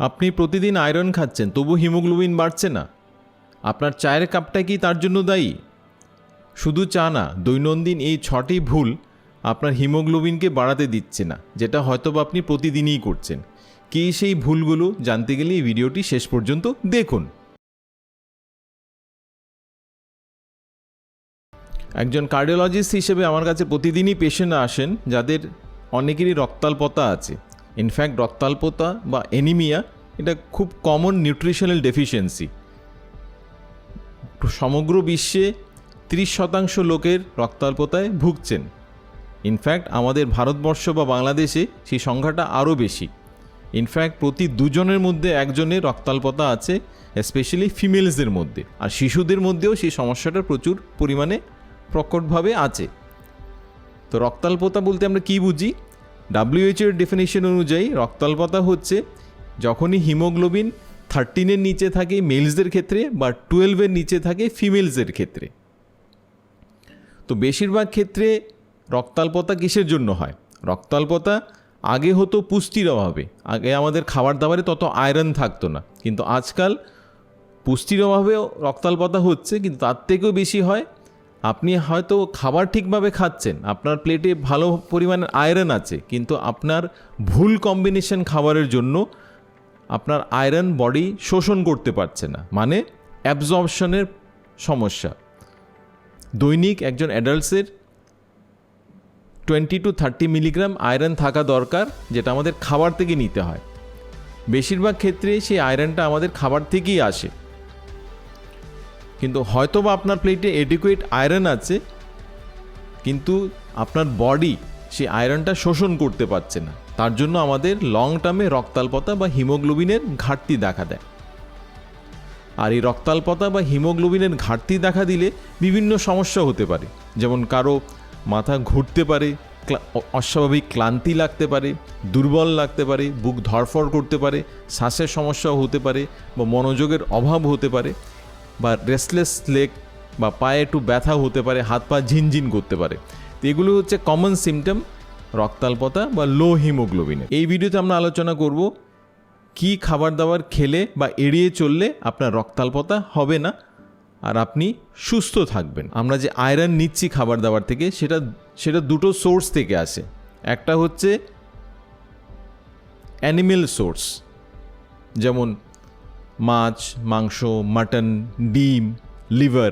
আপনি প্রতিদিন আয়রন খাচ্ছেন, তবু হিমোগ্লোবিন বাড়ছে না। আপনার চায়ের কাপটা কি তার জন্য দায়ী? শুধু চা না, দৈনন্দিন এই 6টি ভুল আপনার হিমোগ্লোবিনকে বাড়াতে দিচ্ছে না, যেটা হয়তোবা আপনি প্রতিদিনই করছেন। কী সেই ভুলগুলো জানতে গেলে এই ভিডিওটি শেষ পর্যন্ত দেখুন। একজন কার্ডিওলজিস্ট হিসেবে আমার কাছে প্রতিদিনই পেশেন্ট আসেন যাদের অনেকেরই রক্তাল্পতা আছে। ইনফ্যাক্ট রক্তাল্পতা বা অ্যানিমিয়া এটা খুব কমন নিউট্রিশনাল ডেফিসিয়েন্সি। সমগ্র বিশ্বে 30% লোকের রক্তাল্পতায় ভুগছেন। ইনফ্যাক্ট আমাদের ভারতবর্ষ বা বাংলাদেশে সেই সংখ্যাটা আরও বেশি। ইনফ্যাক্ট প্রতি 2 জনের মধ্যে একজনের রক্তাল্পতা আছে, স্পেশালি ফিমেলসদের মধ্যে। আর শিশুদের মধ্যেও সেই সমস্যাটা প্রচুর পরিমাণে প্রকটভাবে আছে। তো রক্তাল্পতা বলতে আমরা কী বুঝি? WHO এর ডেফিনেশন অনুযায়ী রক্তাল্পতা হচ্ছে যখনই হিমোগ্লোবিন 13-এর নিচে থাকে মেলসদের ক্ষেত্রে বা 12-এর নিচে থাকে ফিমেলসদের ক্ষেত্রে। তো বেশিরভাগ ক্ষেত্রে রক্তাল্পতা কিসের জন্য হয়? রক্তাল্পতা আগে হতো পুষ্টির অভাবে। আগে আমাদের খাবার দাবারে তত আয়রন থাকতো না, কিন্তু আজকাল পুষ্টির অভাবেও রক্তাল্পতা হচ্ছে। কিন্তু তার থেকেও বেশি হয় আপনি হয়তো খাবার ঠিকভাবে খাচ্ছেন, আপনার প্লেটে ভালো পরিমাণে আয়রন আছে, কিন্তু আপনার ভুল কম্বিনেশন খাবারের জন্য আপনার আয়রন বডি শোষণ করতে পারছে না, মানে অ্যাবজর্পশনের সমস্যা। দৈনিক একজন অ্যাডাল্টসের 20 to 30 মিলিগ্রাম আয়রন থাকা দরকার, যেটা আমাদের খাবার থেকে নিতে হয়। বেশিরভাগ ক্ষেত্রে সেই আয়রনটা আমাদের খাবার থেকেই আসে, কিন্তু হয়তোবা আপনার প্লেটে এডিকুয়েট আয়রন আছে, কিন্তু আপনার বডি সেই আয়রনটা শোষণ করতে পারছে না। তার জন্য আমাদের লং টার্মে রক্তাল্পতা বা হিমোগ্লোবিনের ঘাটতি দেখা দেয়। আর এই রক্তাল্পতা বা হিমোগ্লোবিনের ঘাটতি দেখা দিলে বিভিন্ন সমস্যা হতে পারে, যেমন কারো মাথা ঘুরতে পারে, অস্বাভাবিক ক্লান্তি লাগতে পারে, দুর্বল লাগতে পারে, বুক ধড়ফড় করতে পারে, শ্বাসের সমস্যাও হতে পারে, বা মনোযোগের অভাব হতে পারে, বা রেস্টলেস লেগ বা পায়ে একটু ব্যথা হতে পারে, হাত পা ঝিনঝিন করতে পারে। তো এগুলো হচ্ছে কমন সিমটম রক্তাল্পতা বা লো হিমোগ্লোবিনের। এই ভিডিওতে আমরা আলোচনা করব কি খাবার দাবার খেলে বা এড়িয়ে চললে আপনার রক্তাল্পতা হবে না আর আপনি সুস্থ থাকবেন। আমরা যে আয়রন নিচ্ছি খাবার দাবার থেকে, সেটা দুটো সোর্স থেকে আসে। একটা হচ্ছে অ্যানিমেল সোর্স, যেমন মাছ, মাংস, মাটন, ডিম, লিভার,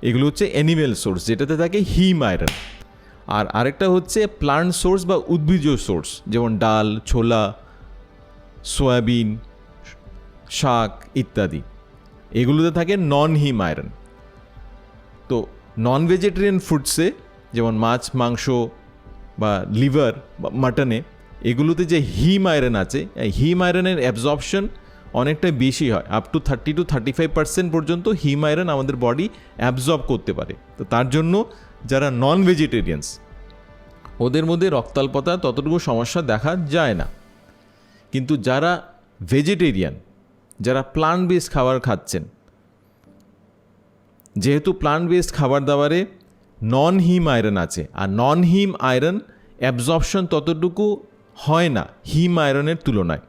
এগুলো হচ্ছে অ্যানিমেল সোর্স, যেটাতে থাকে হিম আয়রন। আর আরেকটা হচ্ছে প্লান্ট সোর্স বা উদ্ভিজ সোর্স, যেমন ডাল, ছোলা, সয়াবিন, শাক ইত্যাদি। এগুলোতে থাকে নন হিম আয়রন। তো নন ভেজিটেরিয়ান ফুডসে, যেমন মাছ, মাংস বা লিভার বা মাটনে, এগুলোতে যে হিম আয়রন আছে, এই হিম আয়রনের অ্যাবজর্পশন অনেকটা বেশি হয়। আপ টু 30 to 35% পর্যন্ত হিম আয়রন আমাদের বডি অ্যাবজর্ব করতে পারে। তো তার জন্য যারা নন ভেজিটেরিয়ানস, ওদের মধ্যে রক্তাল্পতা ততটুকু সমস্যা দেখা যায় না। কিন্তু যারা ভেজিটেরিয়ান, যারা প্লান্ট বেসড খাবার খাচ্ছেন, যেহেতু প্লান্ট বেসড খাবার দাবারে নন হিম আয়রন আছে, আর নন হিম আয়রন অ্যাবজর্পশন ততটুকু হয় না হিম আয়রনের তুলনায়।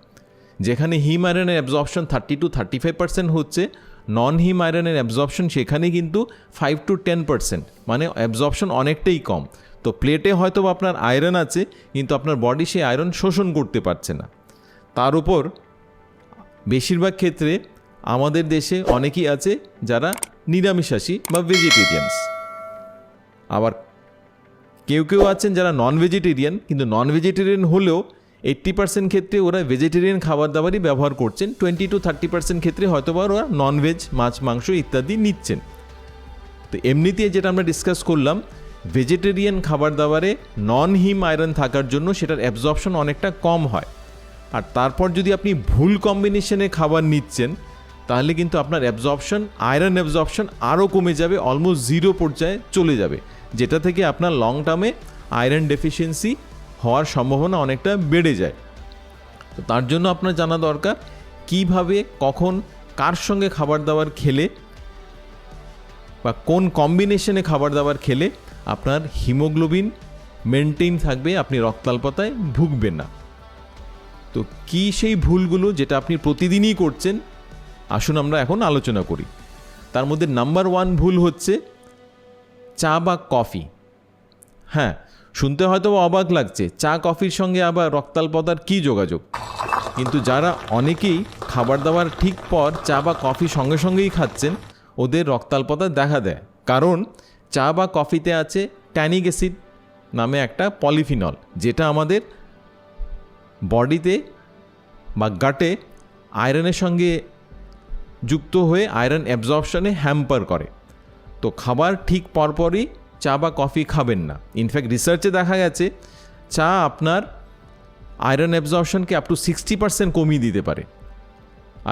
যেখানে হিম আয়রনের অ্যাবজর্পশন 30 to 35% হচ্ছে, নন হিম আয়রনের অ্যাবজর্পশন সেখানে কিন্তু 5 to 10%, মানে অ্যাবজর্পশন অনেকটাই কম। তো প্লেটে হয়তো আপনার আয়রন আছে, কিন্তু আপনার বডি সেই আয়রন শোষণ করতে পারছে না। তার উপর বেশিরভাগ ক্ষেত্রে আমাদের দেশে অনেকেই আছে যারা নিরামিষাশী বা ভেজিটেরিয়ানস। আবার কেউ কেউ আছেন যারা নন ভেজিটেরিয়ান, কিন্তু নন ভেজিটেরিয়ান হলেও 80% ক্ষেত্রে ওরা ভেজিটেরিয়ান খাবার দাবারই ব্যবহার করছেন। 20 to 30% ক্ষেত্রে হয়তো বা ওরা ননভেজ, মাছ, মাংস ইত্যাদি নিচ্ছেন। তো এমনিতে যেটা আমরা ডিসকাস করলাম, ভেজিটেরিয়ান খাবার দাবারে নন হিম আয়রন থাকার জন্য সেটার অ্যাবজর্পশন অনেকটা কম হয়। আর তারপর যদি আপনি ভুল কম্বিনেশনে খাবার নিচ্ছেন, তাহলে কিন্তু আপনার অ্যাবজর্পশন, আয়রন অ্যাবজর্পশন আরও কমে যাবে, অলমোস্ট 0 পর্যায়ে চলে যাবে, যেটা থেকে আপনার লং টার্মে আয়রন ডেফিসিয়েন্সি হওয়ার সম্ভাবনা অনেকটা বেড়ে যায়। তো তার জন্য আপনার জানা দরকার কিভাবে, কখন, কার সঙ্গে খাবার দাবার খেলে বা কোন কম্বিনেশনে খাবার দাবার খেলে আপনার হিমোগ্লোবিন মেনটেইন থাকবে, আপনি রক্তাল্পতায় ভুগবেন না। তো কি সেই ভুলগুলো যেটা আপনি প্রতিদিনই করছেন, আসুন আমরা এখন আলোচনা করি। তার মধ্যে নাম্বার 1 ভুল হচ্ছে চা বা কফি। হ্যাঁ, শুনতে হয়তো অবাক লাগছে, চা কফির সঙ্গে আবার রক্তাল্পতার কী যোগাযোগ? কিন্তু যারা অনেকেই খাবার দাবার ঠিক পর চা বা কফি সঙ্গে সঙ্গেই খাচ্ছেন, ওদের রক্তাল্পতা দেখা দেয়। কারণ চা বা কফিতে আছে ট্যানিক অ্যাসিড নামে একটা পলিফিনল, যেটা আমাদের বডিতে বা গাটে আয়রনের সঙ্গে যুক্ত হয়ে আয়রন অ্যাবজর্পশনে হ্যাম্পার করে। তো খাবার ঠিক পরপরই চা বা কফি খাবেন না। ইনফ্যাক্ট রিসার্চে দেখা গেছে চা আপনার আয়রন অ্যাবজর্পশনকে আপ টু 60% কমিয়ে দিতে পারে,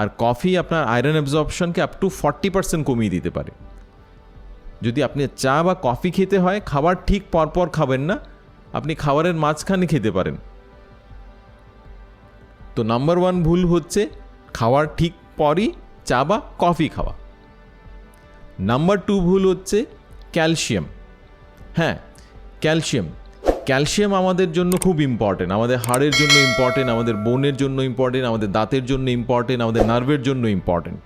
আর কফি আপনার আয়রন অ্যাবজর্পশনকে আপ টু 40% কমিয়ে দিতে পারে। যদি আপনি চা বা কফি খেতে হয়, খাবার ঠিক পরপর খাবেন না, আপনি খাবারের মাঝখানে খেতে পারেন। তো নাম্বার 1 ভুল হচ্ছে খাওয়ার ঠিক পরই চা বা কফি খাওয়া। নাম্বার 2 ভুল হচ্ছে ক্যালসিয়াম। হ্যাঁ, ক্যালসিয়াম আমাদের জন্য খুব ইম্পর্টেন্ট, আমাদের হাড়ের জন্য ইম্পর্টেন্ট, আমাদের বোনের জন্য ইম্পর্টেন্ট, আমাদের দাঁতের জন্য ইম্পর্টেন্ট, আমাদের নার্ভের জন্য ইম্পর্টেন্ট।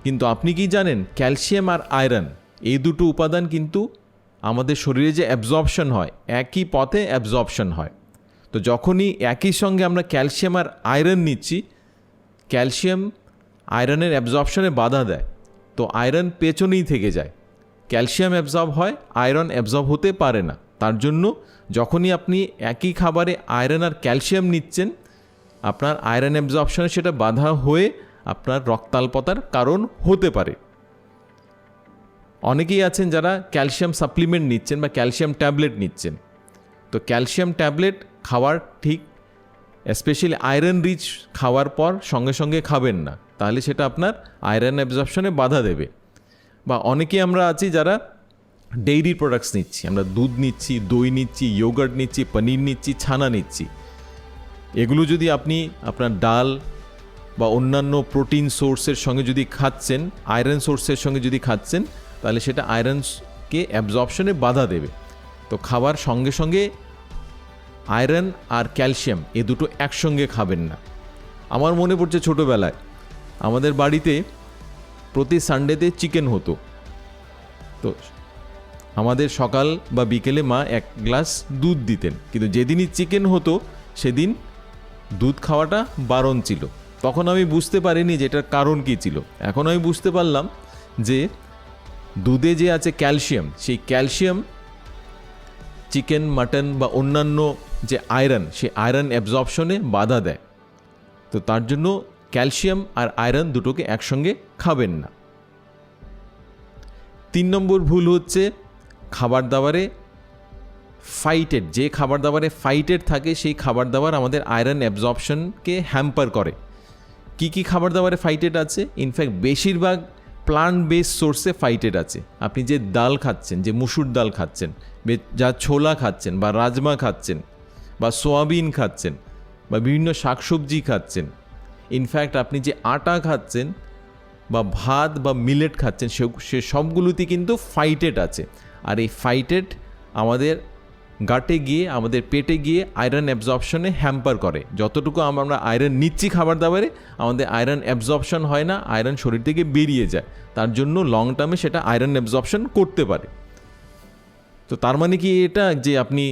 কিন্তু আপনি কি জানেন, ক্যালসিয়াম আর আয়রন এই দুটো উপাদান কিন্তু আমাদের শরীরে যে অ্যাবজর্পশন হয়, একই পথে অ্যাবজর্পশন হয়। তো যখনই একই সঙ্গে আমরা ক্যালসিয়াম আর আয়রন নিচ্ছি, ক্যালসিয়াম আয়রনের অ্যাবজর্পশনে বাধা দেয়, তো আয়রন পেছনেই থেকে যায়। ক্যালসিয়াম অ্যাবজর্ব হয়, আয়রন অ্যাবজর্ব হতে পারে না। তার জন্য যখনই আপনি একই খাবারে আয়রন আর ক্যালসিয়াম নিচ্ছেন, আপনার আয়রন অ্যাবজর্পশনে সেটা বাধা হয়ে আপনার রক্তাল্পতার কারণ হতে পারে। অনেকেই আছেন যারা ক্যালসিয়াম সাপ্লিমেন্ট নিচ্ছেন বা ক্যালসিয়াম ট্যাবলেট নিচ্ছেন। তো ক্যালসিয়াম ট্যাবলেট খাওয়ার ঠিক স্পেশালি আয়রন রিচ খাওয়ার পর সঙ্গে সঙ্গে খাবেন না, তাহলে সেটা আপনার আয়রন অ্যাবজর্পশনে বাধা দেবে। বা অনেকেই আমরা আছি যারা ডেইরি প্রোডাক্টস নিচ্ছি, আমরা দুধ নিচ্ছি, দই নিচ্ছি, ইয়োগার্ট নিচ্ছি, পনির নিচ্ছি, ছানা নিচ্ছি। এগুলো যদি আপনি আপনার ডাল বা অন্যান্য প্রোটিন সোর্সের সঙ্গে যদি খাচ্ছেন, আয়রন সোর্সের সঙ্গে যদি খাচ্ছেন, তাহলে সেটা আয়রনকে অ্যাবজর্পশনে বাধা দেবে। তো খাবার সঙ্গে সঙ্গে আয়রন আর ক্যালসিয়াম এ দুটো একসঙ্গে খাবেন না। আমার মনে পড়ছে ছোটোবেলায় আমাদের বাড়িতে প্রতি সানডেতে চিকেন হতো। তো আমাদের সকাল বা বিকেলে মা 1 গ্লাস দুধ দিতেন, কিন্তু যেদিনই চিকেন হতো সেদিন দুধ খাওয়াটা বারণ ছিল। তখন আমি বুঝতে পারিনি যে এটার কারণ কী ছিল। এখন আমি বুঝতে পারলাম যে দুধে যে আছে ক্যালসিয়াম, সেই ক্যালসিয়াম চিকেন, মাটন বা অন্যান্য যে আয়রন, সেই আয়রন অ্যাবজর্পশনে বাধা দেয়। তো তার জন্য ক্যালসিয়াম আর আয়রন দুটোকে একসঙ্গে খাবেন না। 3 নম্বর ভুল হচ্ছে খাবার দাবারে ফাইটেড, যে খাবার দাবারে ফাইটেড থাকে সেই খাবার দাবার আমাদের আয়রন অ্যাবজর্পশনকে হ্যাম্পার করে। কি কি খাবার দাবারে ফাইটেড আছে? ইনফ্যাক্ট বেশিরভাগ প্লান্ট বেস সোর্সে ফাইটেড আছে। আপনি যে ডাল খাচ্ছেন, যে মুসুর ডাল খাচ্ছেন, যা ছোলা খাচ্ছেন বা রাজমা খাচ্ছেন বা সোয়াবিন খাচ্ছেন বা বিভিন্ন শাকসবজি খাচ্ছেন, ইনফ্যাক্ট আপনি যে আটা খাচ্ছেন বা ভাত বা মিলেট খাচ্ছেন, সে সবগুলোতে কিন্তু ফাইটেড আছে। আর এই ফাইটেড আমাদের গাটে গিয়ে, আমাদের পেটে গিয়ে আয়রন অ্যাবজর্পশনে হ্যাম্পার করে। যতটুকু আমরা আয়রন নিচ্ছি খাবার দাবারে, আমাদের আয়রন অ্যাবজর্পশন হয় না, আয়রন শরীর থেকে বেরিয়ে যায়। তার জন্য লং টার্মে সেটা আয়রন অ্যাবজর্পশন করতে পারে। তো তার মানে কি এটা যে আপনি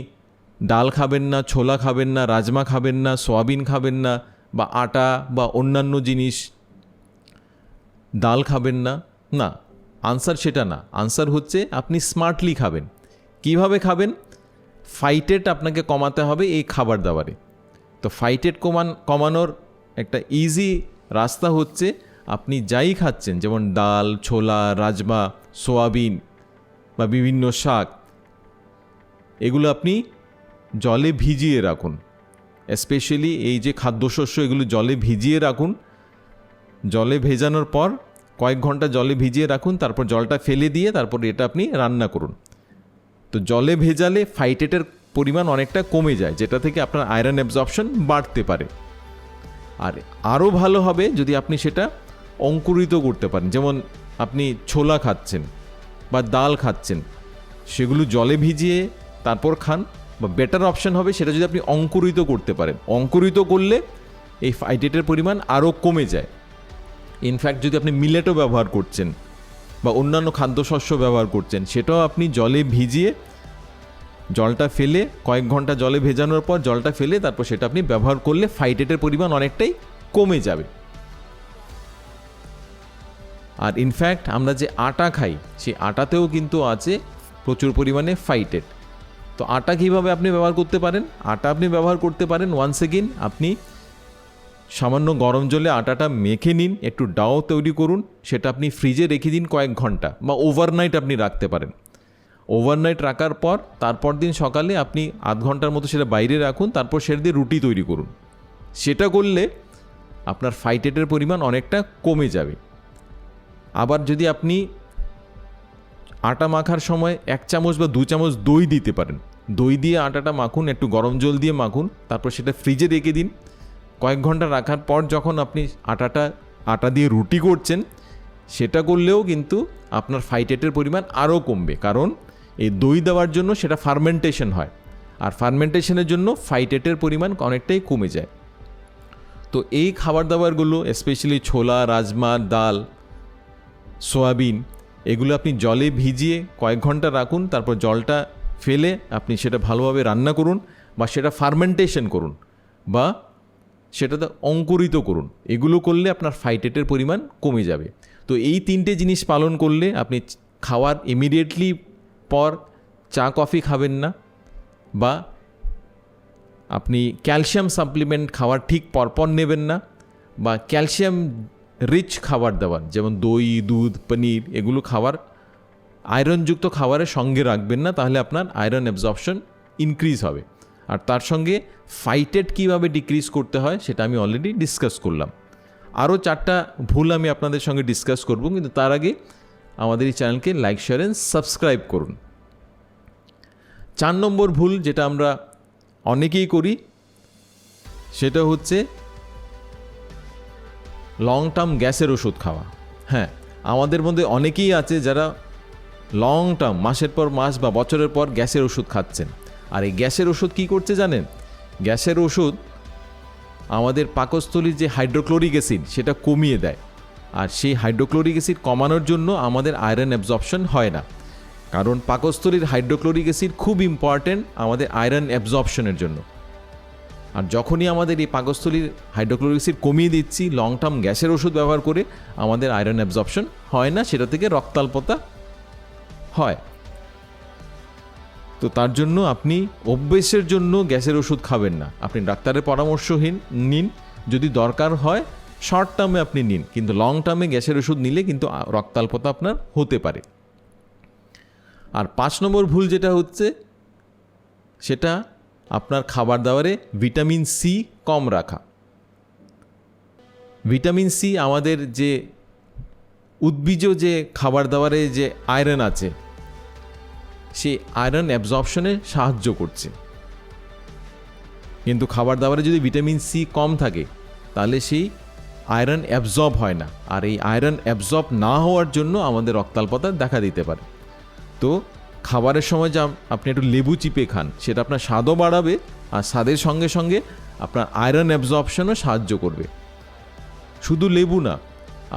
ডাল খাবেন না, ছোলা খাবেন না, রাজমা খাবেন না, সোয়াবিন খাবেন না, বা আটা বা অন্যান্য জিনিস ডাল খাবেন না? না, আনসার সেটা না। আনসার হচ্ছে আপনি স্মার্টলি খাবেন। কিভাবে খাবেন? ফাইটেড আপনাকে কমাতে হবে এই খাবার দাবারে। তো ফাইটেড কমানোর একটা ইজি রাস্তা হচ্ছে আপনি যাই খাচ্ছেন, যেমন ডাল, ছোলা, রাজমা, সোয়াবিন বা বিভিন্ন শাক, এগুলো আপনি জলে ভিজিয়ে রাখুন। স্পেশালি এই যে খাদ্যশস্য, এগুলো জলে ভিজিয়ে রাখুন। জলে ভেজানোর পর কয়েক ঘন্টা জলে ভিজিয়ে রাখুন, তারপর জলটা ফেলে দিয়ে তারপর এটা আপনি রান্না করুন। তো জলে ভেজালে ফাইটেটের পরিমাণ অনেকটা কমে যায়, যেটা থেকে আপনার আয়রন অ্যাবজর্পশন বাড়তে পারে। আর আরও ভালো হবে যদি আপনি সেটা অঙ্কুরিত করতে পারেন। যেমন আপনি ছোলা খাচ্ছেন বা ডাল খাচ্ছেন, সেগুলো জলে ভিজিয়ে তারপর খান। বা বেটার অপশান হবে সেটা যদি আপনি অঙ্কুরিত করতে পারেন। অঙ্কুরিত করলে এই ফাইটেটের পরিমাণ আরও কমে যায়। ইনফ্যাক্ট যদি আপনি মিলেটও ব্যবহার করছেন বা অন্যান্য খাদ্যশস্য ব্যবহার করছেন, সেটাও আপনি জলে ভিজিয়ে জলটা ফেলে কয়েক ঘন্টা জলে ভেজানোর পর জলটা ফেলে তারপর সেটা আপনি ব্যবহার করলে ফাইটেটের পরিমাণ অনেকটাই কমে যাবে। আর ইনফ্যাক্ট আমরা যে আটা খাই সেই আটাতেও কিন্তু আছে প্রচুর পরিমাণে ফাইটেট। তো আটা কীভাবে আপনি ব্যবহার করতে পারেন? আটা আপনি ব্যবহার করতে পারেন ওয়ান্স এগেইন, আপনি সামান্য গরম জলে আটাটা মেখে নিন, একটু ডাও তৈরি করুন, সেটা আপনি ফ্রিজে রেখে দিন কয়েক ঘন্টা বা ওভারনাইট আপনি রাখতে পারেন। ওভারনাইট রাখার পর তারপর দিন সকালে আপনি আধ ঘন্টার মতো সেটা বাইরে রাখুন, তারপর সেটা দিয়ে রুটি তৈরি করুন। সেটা করলে আপনার ফাইটেটের পরিমাণ অনেকটা কমে যাবে। আবার যদি আপনি আটা মাখার সময় 1 চামচ বা 2 চামচ দই দিতে পারেন, দই দিয়ে আটাটা মাখুন, একটু গরম জল দিয়ে মাখুন, তারপর সেটা ফ্রিজে রেখে দিন। কয়েক ঘন্টা রাখার পর যখন আপনি আটা দিয়ে রুটি করছেন, সেটা করলেও কিন্তু আপনার ফাইটেটের পরিমাণ আরও কমবে, কারণ এই দই দেওয়ার জন্য সেটা ফার্মেন্টেশন হয়, আর ফার্মেন্টেশনের জন্য ফাইটেটের পরিমাণ অনেকটাই কমে যায়। তো এই খাবার দাবারগুলো স্পেশালি ছোলা, রাজমা, ডাল, সয়াবিন, এগুলো আপনি জলে ভিজিয়ে কয়েক ঘন্টা রাখুন, তারপর জলটা ফেলে আপনি সেটা ভালোভাবে রান্না করুন বা সেটা ফার্মেন্টেশন করুন বা সেটাতে অঙ্কুরিত করুন। এগুলো করলে আপনার ফাইটেটের পরিমাণ কমে যাবে। তো এই 3টে জিনিস পালন করলে আপনি খাওয়ার ইমিডিয়েটলি পর চা কফি খাবেন না, বা আপনি ক্যালসিয়াম সাপ্লিমেন্ট খাওয়ার ঠিক পরপর নেবেন না, বা ক্যালসিয়াম রিচ খাবার দাবার যেমন দই, দুধ, পনির, এগুলো খাবার আয়রনযুক্ত খাবারের সঙ্গে রাখবেন না, তাহলে আপনার আয়রন অ্যাবজর্পশন ইনক্রিজ হবে। আর তার সঙ্গে ফাইটেট কীভাবে ডিক্রিজ করতে হয় সেটা আমি অলরেডি ডিসকাস করলাম। আরও 4টা ভুল আমি আপনাদের সঙ্গে ডিসকাস করব, কিন্তু তার আগে আমাদের এই চ্যানেলকে লাইক, শেয়ার অ্যান্ড সাবস্ক্রাইব করুন। 4 নম্বর ভুল যেটা আমরা অনেকেই করি সেটা হচ্ছে লং টার্ম গ্যাসের ওষুধ খাওয়া। হ্যাঁ, আমাদের মধ্যে অনেকেই আছে যারা লং টার্ম, মাসের পর মাস বা বছরের পর গ্যাসের ওষুধ খাচ্ছেন। আর এই গ্যাসের ওষুধ কী করছে জানেন? গ্যাসের ওষুধ আমাদের পাকস্থলীর যে হাইড্রোক্লোরিক অ্যাসিড সেটা কমিয়ে দেয়, আর সেই হাইড্রোক্লোরিক অ্যাসিড কমানোর জন্য আমাদের আয়রন অ্যাবজর্পশন হয় না, কারণ পাকস্থলীর হাইড্রোক্লোরিক অ্যাসিড খুব ইম্পর্ট্যান্ট আমাদের আয়রন অ্যাবজর্পশনের জন্য। আর যখনই আমাদের এই পাকস্থলীর হাইড্রোক্লোরিক অ্যাসিড কমিয়ে দিচ্ছি লং টার্ম গ্যাসের ওষুধ ব্যবহার করে, আমাদের আয়রন অ্যাবজর্পশন হয় না, সেটা থেকে রক্তাল্পতা হয়। তো তার জন্য আপনি অভ্যেসের জন্য গ্যাসের ওষুধ খাবেন না, আপনি ডাক্তারের পরামর্শহীন নিন। যদি দরকার হয় শর্ট টার্মে আপনি নিন, কিন্তু লং টার্মে গ্যাসের ওষুধ নিলে কিন্তু রক্তাল্পতা আপনার হতে পারে। আর 5 নম্বর ভুল যেটা হচ্ছে সেটা আপনার খাবার দাবারে ভিটামিন সি কম রাখা। ভিটামিন সি আমাদের যে উদ্ভিজ যে খাবার দাবারে যে আয়রন আছে সেই আয়রন অ্যাবজর্পশনে সাহায্য করছে, কিন্তু খাবার দাবারে যদি ভিটামিন সি কম থাকে তাহলে সেই আয়রন অ্যাবজর্ব হয় না, আর এই আয়রন অ্যাবজর্ব না হওয়ার জন্য আমাদের রক্তাল্পতা দেখা দিতে পারে। তো খাবারের সময় যা আপনি একটু লেবু চিপে খান, সেটা আপনার স্বাদও বাড়াবে, আর স্বাদের সঙ্গে সঙ্গে আপনার আয়রন অ্যাবজর্পশনও সাহায্য করবে। শুধু লেবু না,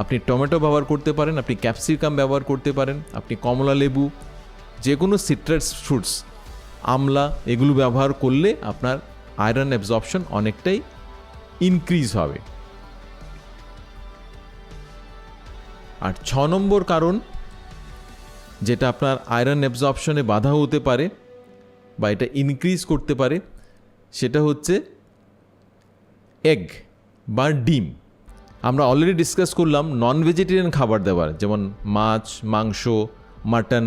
আপনি টমেটো ব্যবহার করতে পারেন, আপনি ক্যাপসিকাম ব্যবহার করতে পারেন, আপনি কমলা লেবু, যে কোনো সিট্রাস ফ্রুটস, আমলা, এগুলো ব্যবহার করলে আপনার আয়রন অ্যাবজর্পশন অনেকটাই ইনক্রিজ হবে। আর 6 নম্বর কারণ যেটা আপনার আয়রন অ্যাবজর্পশনে বাধা হতে পারে বা এটা ইনক্রিজ করতে পারে, সেটা হচ্ছে এগ বা ডিম। আমরা অলরেডি ডিসকাস করলাম নন ভেজিটেরিয়ান খাবার দাবার, যেমন মাছ, মাংস, মাটন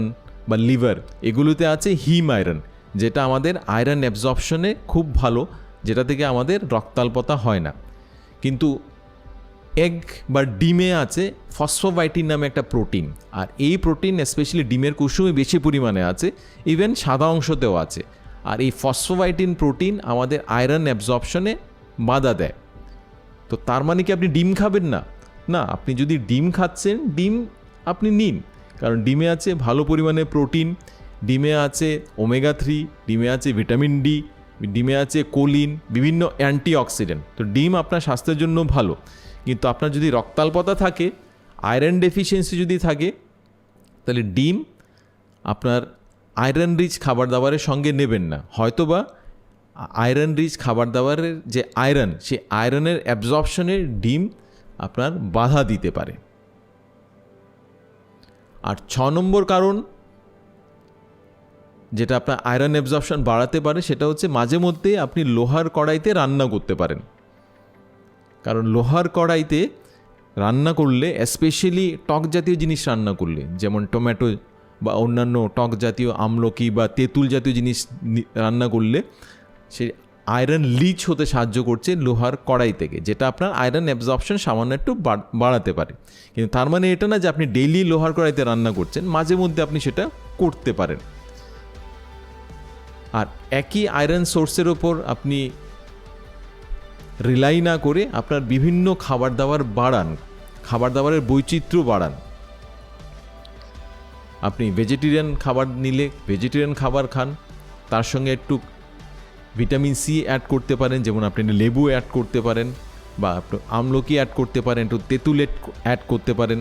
বা লিভার, এগুলোতে আছে হিম আয়রন, যেটা আমাদের আয়রন অ্যাবজর্পশনে খুব ভালো, যেটা থেকে আমাদের রক্তাল্পতা হয় না। কিন্তু এগ বা ডিমে আছে ফসফোবাইটিন নামে একটা প্রোটিন, আর এই প্রোটিন স্পেশালি ডিমের কুসুমে বেশি পরিমাণে আছে, ইভেন সাদা অংশতেও আছে। আর এই ফসফোবাইটিন প্রোটিন আমাদের আয়রন অ্যাবজর্পশনে বাধা দেয়। তো তার মানে কি আপনি ডিম খাবেন না? না, আপনি যদি ডিম খাচ্ছেন, ডিম আপনি নিন, কারণ ডিমে আছে ভালো পরিমাণে প্রোটিন, ডিমে আছে ওমেগা 3, ডিমে আছে ভিটামিন ডি, ডিমে আছে কোলিন, বিভিন্ন অ্যান্টিঅক্সিডেন্ট। তো ডিম আপনার স্বাস্থ্যের জন্য ভালো, কিন্তু আপনার যদি রক্তাল্পতা থাকে, আয়রন ডেফিসিয়েন্সি যদি থাকে, তাহলে ডিম আপনার আয়রন রিচ খাবার দাবারের সঙ্গে নেবেন না। হয়তোবা আয়রন রিচ খাবার দাবারের যে আয়রন, সেই আয়রনের অ্যাবজর্পশনের ডিম আপনার বাধা দিতে পারে। আর 6 নম্বর কারণ যেটা আপনার আয়রন অ্যাবজর্পশন বাড়াতে পারে, সেটা হচ্ছে মাঝে মধ্যে আপনি লোহার কড়াইতে রান্না করতে পারেন। কারণ লোহার কড়াইতে রান্না করলে, স্পেশালি টক জাতীয় জিনিস রান্না করলে, যেমন টমেটো বা অন্যান্য টক জাতীয়, আমলকি বা তেঁতুল জাতীয় জিনিস রান্না করলে, সেই আয়রন লিচ হতে সাহায্য করছে লোহার কড়াই থেকে, যেটা আপনার আয়রন অ্যাবজর্পশন সামান্য একটু বাড়াতে পারে। কিন্তু তার মানে এটা না যে আপনি ডেইলি লোহার কড়াইতে রান্না করছেন, মাঝে মধ্যে আপনি সেটা করতে পারেন। আর একই আয়রন সোর্সের ওপর আপনি রিলাই না করে আপনার বিভিন্ন খাবার দাবার বাড়ান, খাবার দাবারের বৈচিত্র্য বাড়ান। আপনি ভেজিটেরিয়ান খাবার নিলে ভেজিটেরিয়ান খাবার খান, তার সঙ্গে একটু ভিটামিন সি অ্যাড করতে পারেন, যেমন আপনি লেবু অ্যাড করতে পারেন, বা আপনি আমলকি অ্যাড করতে পারেন, একটু তেঁতুল অ্যাড করতে পারেন,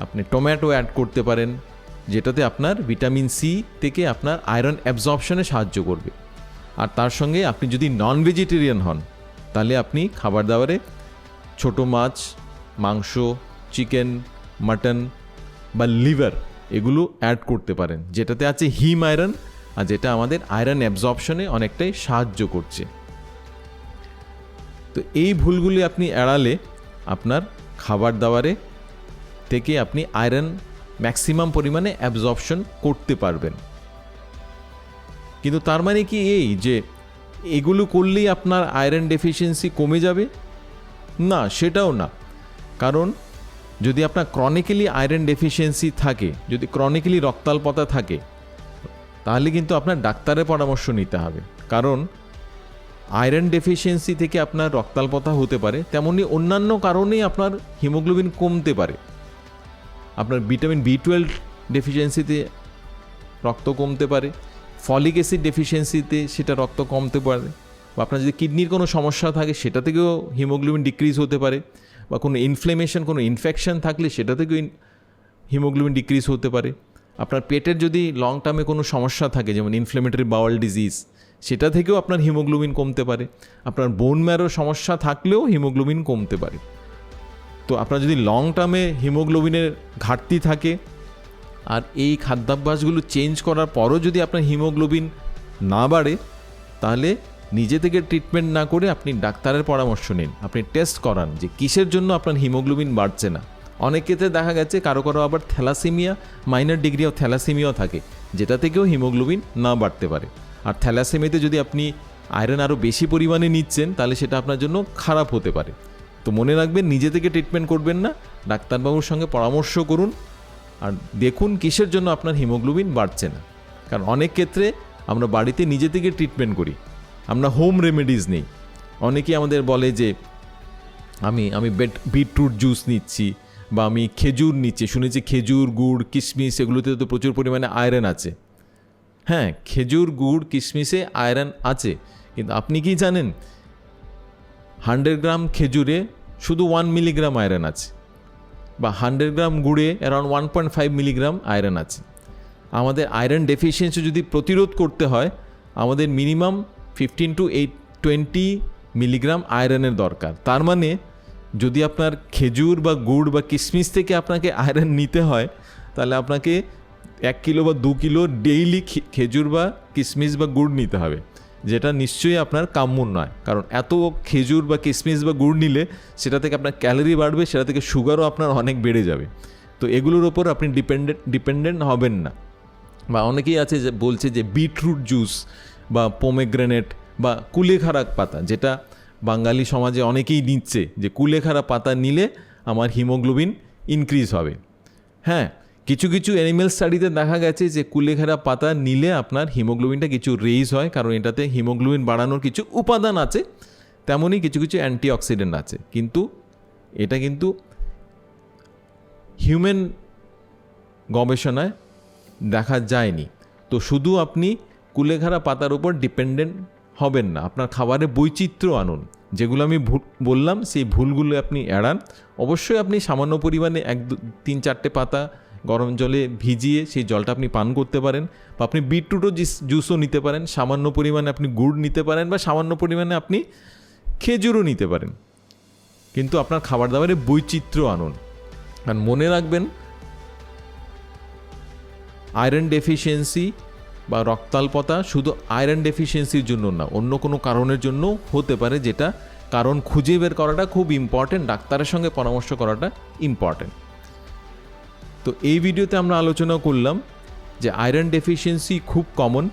আপনি টমেটো অ্যাড করতে পারেন, যেটাতে আপনার ভিটামিন সি থেকে আপনার আয়রন অ্যাবজর্পশনে সাহায্য করবে। আর তার সঙ্গে আপনি যদি নন ভেজিটেরিয়ান হন, তাহলে আপনি খাবার দাবারে ছোটো মাছ, মাংস, চিকেন, মাটন বা লিভার এগুলো অ্যাড করতে পারেন, যেটাতে আছে হিম আয়রন, আর যেটা আমাদের আয়রন অ্যাবজর্পশনে অনেকটাই সাহায্য করছে। তো এই ভুলগুলি আপনি এড়ালে আপনার খাবার দাবারে থেকে আপনি আয়রন ম্যাক্সিমাম পরিমাণে অ্যাবজর্পশন করতে পারবেন। কিন্তু তার মানে কি এই যে এগুলো করলেই আপনার আয়রন ডেফিসিয়েন্সি কমে যাবে? না, সেটাও না। কারণ যদি আপনার ক্রনিক্যালি আয়রন ডেফিসিয়েন্সি থাকে, যদি ক্রনিক্যালি রক্তাল্পতা থাকে, তাহলে কিন্তু আপনার ডাক্তারের পরামর্শ নিতে হবে। কারণ আয়রন ডেফিসিয়েন্সি থেকে আপনার রক্তাল্পতা হতে পারে, তেমনি অন্যান্য কারণেই আপনার হিমোগ্লোবিন কমতে পারে। আপনার ভিটামিন B12 ডেফিসিয়েন্সিতে রক্ত কমতে পারে, ফলিক অ্যাসিড ডেফিসিয়েন্সিতে সেটা রক্ত কমতে পারে, বা আপনার যদি কিডনির কোনো সমস্যা থাকে সেটা থেকেও হিমোগ্লোবিন ডিক্রিজ হতে পারে, বা কোনো ইনফ্লেমেশন, কোনো ইনফেকশন থাকলে সেটা থেকেও হিমোগ্লোবিন ডিক্রিজ হতে পারে। আপনার পেটের যদি লং টার্মে কোনো সমস্যা থাকে, যেমন ইনফ্লেমেটরি বাউল ডিজিজ, সেটা থেকেও আপনার হিমোগ্লোবিন কমতে পারে। আপনার বোন ম্যারো সমস্যা থাকলেও হিমোগ্লোবিন কমতে পারে। তো আপনার যদি লং টার্মে হিমোগ্লোবিনের ঘাটতি থাকে, আর এই খাদ্যাভ্যাসগুলো চেঞ্জ করার পরও যদি আপনার হিমোগ্লোবিন না বাড়ে, তাহলে নিজে থেকে ট্রিটমেন্ট না করে আপনি ডাক্তারের পরামর্শ নিন, আপনি টেস্ট করান যে কিসের জন্য আপনার হিমোগ্লোবিন বাড়ছে না। অনেক ক্ষেত্রে দেখা গেছে কারো আবার থ্যালাসেমিয়া, মাইনর ডিগ্রি অফ থ্যালাসেমিয়াও থাকে, যেটা থেকেও হিমোগ্লোবিন না বাড়তে পারে। আর থ্যালাসেমিয়াতে যদি আপনি আয়রন আরও বেশি পরিমাণে নিচ্ছেন, তাহলে সেটা আপনার জন্য খারাপ হতে পারে। তো মনে রাখবেন, নিজে থেকে ট্রিটমেন্ট করবেন না, ডাক্তারবাবুর সঙ্গে পরামর্শ করুন আর দেখুন কিসের জন্য আপনার হিমোগ্লোবিন বাড়ছে না। কারণ অনেক ক্ষেত্রে আমরা বাড়িতে নিজে থেকে ট্রিটমেন্ট করি, আমরা হোম রেমেডিজ নেই। অনেকেই আমাদের বলে যে আমি বিটরুট জুস নিচ্ছি, বা আমি খেজুর নিচ্ছি, শুনেছি খেজুর, গুড়, কিশমিশ এগুলোতে তো প্রচুর পরিমাণে আয়রন আছে। হ্যাঁ, খেজুর, গুড়, কিশমিশে আয়রন আছে, কিন্তু আপনি কি জানেন 100 গ্রাম খেজুরে শুধু 1 মিলিগ্রাম আয়রন আছে, বা 100 গ্রাম গুড়ে অ্যারাউন্ড 1.5 মিলিগ্রাম আয়রন আছে। আমাদের আয়রন ডেফিসিয়েন্সি যদি প্রতিরোধ করতে হয়, আমাদের মিনিমাম 15 to 20 মিলিগ্রাম আয়রনের দরকার। তার মানে যদি আপনার খেজুর বা গুড় বা কিশমিশ থেকে আপনাকে আয়রন নিতে হয়, তাহলে আপনাকে 1 কিলো বা 2 কিলো ডেইলি খেজুর বা কিশমিশ বা গুড় নিতে হবে, যেটা নিশ্চয়ই আপনার কাম্য নয়। কারণ এত খেজুর বা কিশমিশ বা গুড় নিলে সেটা থেকে আপনার ক্যালোরি বাড়বে, সেটা থেকে সুগারও আপনার অনেক বেড়ে যাবে। তো এগুলোর ওপর আপনি ডিপেন্ডেন্ট হবেন না। বা অনেকেই আছে যে বলছে যে বিটরুট জুস বা পোমেগ্রেনেট বা কুলেখাড়া পাতা, যেটা বাঙালি সমাজে অনেকেই নিচ্ছে, যে কুলেখাড়া পাতা নিলে আমার হিমোগ্লোবিন ইনক্রিজ হবে। হ্যাঁ, কিছু কিছু অ্যানিম্যাল স্টাডিতে দেখা গেছে যে কুলেখাড়া পাতা নিলে আপনার হিমোগ্লোবিনটা কিছু রেইজ হয়, কারণ এটাতে হিমোগ্লোবিন বাড়ানোর কিছু উপাদান আছে, তেমনই কিছু কিছু অ্যান্টিঅক্সিডেন্ট আছে। কিন্তু এটা কিন্তু হিউম্যান গবেষণায় দেখা যায়নি। তো শুধু আপনি কুলেখাড়া পাতার উপর ডিপেন্ডেন্ট হবেন না। আপনার খাবারে বৈচিত্র্য আনুন। যেগুলো আমি বললাম সেই ভুলগুলো আপনি এড়ান। অবশ্যই আপনি সামান্য পরিমাণে 3-4টে পাতা গরম জলে ভিজিয়ে সেই জলটা আপনি পান করতে পারেন, বা আপনি বিটরুটও জুসও নিতে পারেন, সামান্য পরিমাণে আপনি গুড় নিতে পারেন, বা সামান্য পরিমাণে আপনি খেজুরও নিতে পারেন। কিন্তু আপনার খাবার দাবারে বৈচিত্র্য আনুন। আর মনে রাখবেন, আয়রন ডেফিসিয়েন্সি বা রক্তাল্পতা শুধু আয়রন ডেফিসিয়েন্সির জন্য না, অন্য কোনো কারণের জন্য হতে পারে, যেটা কারণ খুঁজে বের করাটা খুব ইম্পর্টেন্ট, ডাক্তারের সঙ্গে পরামর্শ করাটা ইম্পর্টেন্ট। তো এই ভিডিওতে আমরা আলোচনা করলাম যে আয়রন ডেফিসিয়েন্সি খুব কমন,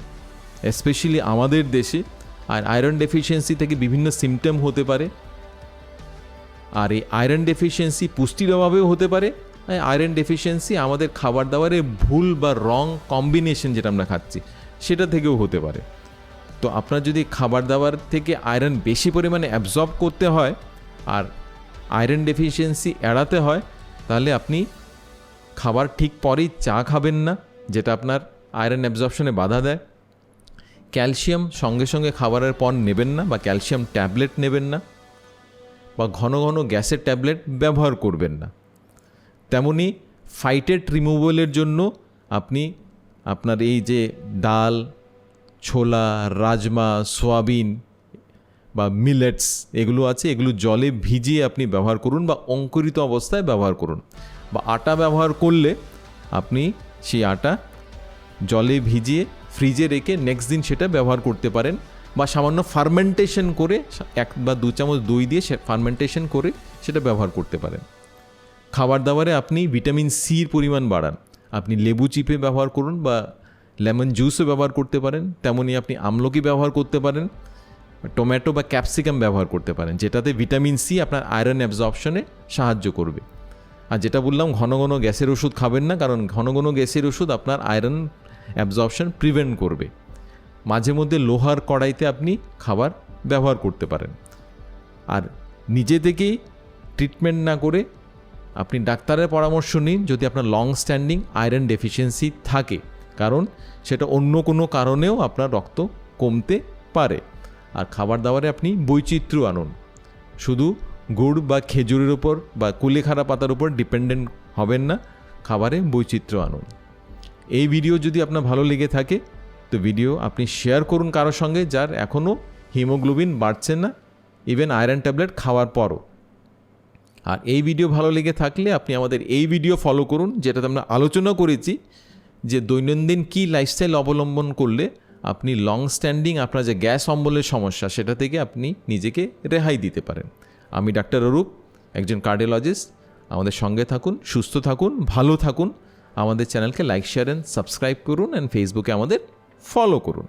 স্পেশালি আমাদের দেশে। আর আয়রন ডেফিসিয়েন্সি থেকে বিভিন্ন সিমটম হতে পারে। আর এই আয়রন ডেফিসিয়েন্সি পুষ্টির অভাবেও হতে পারে। আয়রন ডেফিসিয়েন্সি আমাদের খাবার দাবারে ভুল বা রং কম্বিনেশন যেটা আমরা খাচ্ছি সেটা থেকেও হতে পারে। তো আপনার যদি খাবার দাবার থেকে আয়রন বেশি পরিমাণে অ্যাবজর্ব করতে হয় আর আয়রন ডেফিসিয়েন্সি এড়াতে হয়, তাহলে আপনি খাবার ঠিক পরেই চা খাবেন না, যেটা আপনার আয়রন অ্যাবজর্পশনে বাধা দেয়। ক্যালসিয়াম সঙ্গে সঙ্গে খাবারের পর নেবেন না, বা ক্যালসিয়াম ট্যাবলেট নেবেন না, বা ঘন ঘন গ্যাসের ট্যাবলেট ব্যবহার করবেন না। তেমনি ফাইটেট রিমুভালের জন্য আপনি আপনার এই যে ডাল, ছোলা, রাজমা, সোয়াবিন বা মিলেটস এগুলো আছে, এগুলো জলে ভিজিয়ে আপনি ব্যবহার করুন, বা অঙ্কুরিত অবস্থায় ব্যবহার করুন। বা আটা ব্যবহার করলে আপনি সেই আটা জলে ভিজিয়ে ফ্রিজে রেখে নেক্সট দিন সেটা ব্যবহার করতে পারেন, বা সামান্য ফার্মেন্টেশন করে 1 বা 2 চামচ দই দিয়ে ফার্মেন্টেশন করে সেটা ব্যবহার করতে পারেন। খাবার দাবারে আপনি ভিটামিন সির পরিমাণ বাড়ান। আপনি লেবু চিপে ব্যবহার করুন, বা লেমন জুসও ব্যবহার করতে পারেন। তেমনই আপনি আমলকি ব্যবহার করতে পারেন, টমেটো বা ক্যাপসিকাম ব্যবহার করতে পারেন, যেটাতে ভিটামিন সি আপনার আয়রন অ্যাবজর্পশনে সাহায্য করবে। আর যেটা বললাম, ঘন ঘন গ্যাসের ওষুধ খাবেন না, কারণ ঘন ঘন গ্যাসের ওষুধ আপনার আয়রন অ্যাবজর্পশন প্রিভেন্ট করবে। মাঝে মধ্যে লোহার কড়াইতে আপনি খাবার ব্যবহার করতে পারেন। আর নিজে থেকেই ট্রিটমেন্ট না করে আপনি ডাক্তারের পরামর্শ নিন যদি আপনার লং স্ট্যান্ডিং আয়রন ডেফিসিয়েন্সি থাকে, কারণ সেটা অন্য কোনো কারণেও আপনার রক্ত কমতে পারে। আর খাবার দাবারে আপনি বৈচিত্র্য আনুন, শুধু গুড় বা খেজুরের উপর বা কুলেখাড়া পাতার উপর ডিপেন্ডেন্ট হবেন না, খাবারে বৈচিত্র্য আনুন। এই ভিডিও যদি আপনার ভালো লেগে থাকে তো ভিডিও আপনি শেয়ার করুন কারোর সঙ্গে যার এখনও হিমোগ্লোবিন বাড়ছে না, ইভেন আয়রন ট্যাবলেট খাওয়ার পরও। আর এই ভিডিও ভালো লেগে থাকলে আপনি আমাদের এই ভিডিও ফলো করুন, যেটাতে আমরা আলোচনা করেছি যে দৈনন্দিন কী লাইফস্টাইল অবলম্বন করলে আপনি লং স্ট্যান্ডিং আপনার যে গ্যাস অম্বলের সমস্যা সেটা থেকে আপনি নিজেকে রেহাই দিতে পারেন। আমি ডাক্তার অরূপ, একজন কার্ডিওলজিস্ট। আমাদের সঙ্গে থাকুন, সুস্থ থাকুন, ভালো থাকুন। আমাদের চ্যানেলকে লাইক, শেয়ার অ্যান্ড সাবস্ক্রাইব করুন, অ্যান্ড ফেসবুকে আমাদের ফলো করুন।